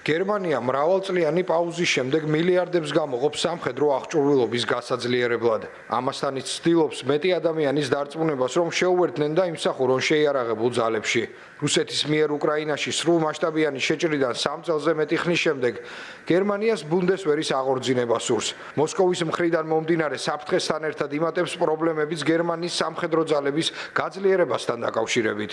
გერმანია მრავალწლიანი პაუზის შემდეგ მილიარდებს გამოყოფს სამხედრო აღჭურვილობის გასაძლიერებლად. ამასთანიც ცდილობს მეტი ადამიანის დარწმუნებას, რომ შეუერთდნენ და იმსახურონ შეიარაღებულ ძალებში. რუსეთის მიერ უკრაინაში სრულმასშტაბიანი შეჭრიდან 3 წელზე მეტი ხნის შემდეგ გერმანიას ბუნდესვერის აღორძინება სურს. მოსკოვის მხრიდან მომდინარე საფრთხესთან ერთად იმატებს პრობლემებიც გერმანიის სამხედრო ძალების გაძლიერებასთან დაკავშირებით.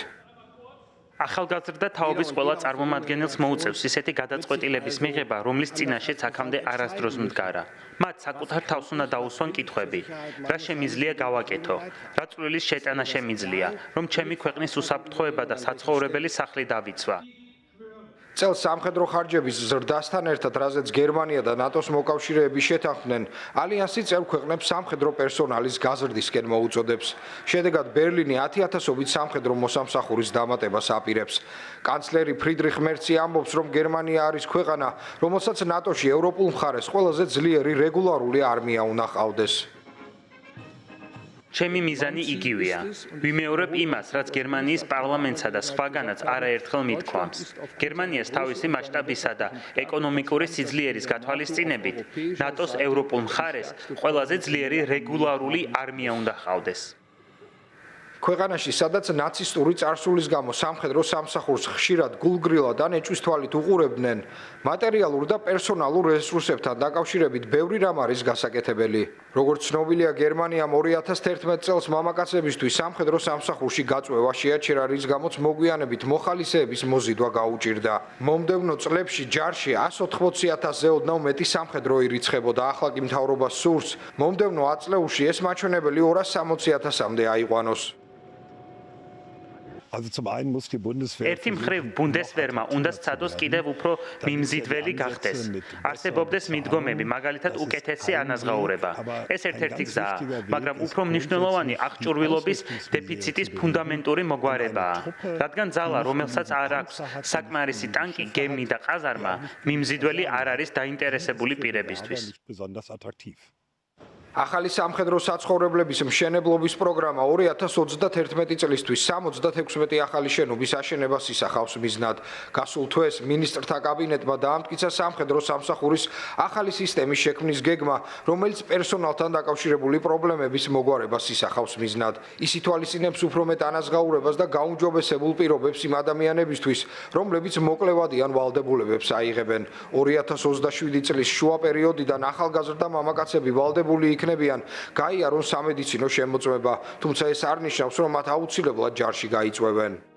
ახალგაზრდა თაობის ყველა წარმომადგენელს მოუწევს ისეთი გადაწყვეტილების მიღება, რომლის წინაშეც აქამდე არასდროს მდგარა. მათ საკუთარ თავს უნდა დაუსვან კითხვები: რა შემიძლია გავაკეთო? რა წვლილის შეტანა შემიძლია, რომ ჩემი ქვეყნის უსაფრთხოება და საცხოვრებელი სახლი დავიცვა? წელს სამხედრო ხარჯების ზრდასთან ერთად, რაზეც გერმანია და ნატოს მოკავშირეები შეთანხმდნენ, ალიანსი წევრ ქვეყნებს სამხედრო პერსონალის გაზრდისკენ მოუწოდებს. შედეგად ბერლინი 10,000-ობით სამხედრო მოსამსახურის დამატებას აპირებს. კანცლერი ფრიდრიხ მერცი ამბობს, რომ გერმანია არის ქვეყანა, რომელსაც ნატოში ევროპულ მხარეს ყველაზე ძლიერი რეგულარული არმია უნდა ჰყავდეს. ჩემი მიზანი იგივეა. ვიმეორებ იმას, რაც გერმანიის პარლამენტსა და სხვაგანაც არაერთხელ მithქვამს. გერმანიას თავისი მასშტაბისა და ეკონომიკური სიძლიერის გათვალისწინებით, ნატოს ევროპულ მხარეს ყველაზე ძლიერი რეგულარული არმია უნდა ჰყავდეს. ქვეყანაში, სადაც ნაცისტური წარსულის გამო სამხედრო სამსახურს ხშირად გულგრილად ან ეჭვის თვალით უყურებდნენ, მატერიალურ და პერსონალურ რესურსებთან დაკავშირებით ბევრი რამ არის გასაკეთებელი. როგორც ცნობილია, გერმანიამ 2011 წელს მამაკაცებისთვის სამხედრო სამსახურში გაწვევა შეაჩერა, რის გამოც მოგვიანებით მოხალისეების მოზიდვა გაუჭირდა. მომდევნო წლებში ჯარში 180,000-ზე ოდნავ მეტი სამხედრო ირიცხებოდა, ახლა კი მთავრობა სურს მომდევნო 10 წლებში ეს მაჩვენებელი 260,000-მდე აიყვანოს. ერთი მხრივ ბუნდესვერმა უნდა სცადოს კიდევ უფრო მიმზიდველი გახდეს. არსებობდეს მიდგომები, მაგალითად უკეთესი ანაზღაურება. ეს ერთ-ერთი გზაა, მაგრამ უფრო მნიშვნელოვანი აღჭურვილობის დეფიციტის ფუნდამენტური მოგვარებაა. რადგან ძალა, რომელსაც არ აქვს საკმარისი ტანკი, გემი და ყაზარმა, მიმზიდველი არ არის დაინტერესებული პირებისთვის. ახალი სამხედრო საცხოვრებლების მშენებლობის პროგრამა 2031 წლისთვის 76 ახალი შენობის აშენებას ისახავს მიზნად. გასულ თვეს მინისტრთა კაბინეტმა დაამტკიცა სამხედრო სამსახურის ახალი სისტემის შექმნის გეგმა, რომელიც პერსონალთან დაკავშირებული პრობლემების მოგვარებას ისახავს მიზნად. ის ითვალისწინებს უფრო მეტ ანაზღაურებას და გაუმჯობესებულ პირობებს იმ ადამიანებისთვის, რომლებიც მოკლევადიან ვალდებულებებს აიღებენ. 2027 წლის შუა პერიოდიდან ახალგაზრდა მამაკაცები ვალდებული იქნებიან გაიარონ სამედიცინო შემოწმება, თუმცა ეს არ ნიშნავს, რომ მათ აუცილებლად ჯარში გაიწვევენ.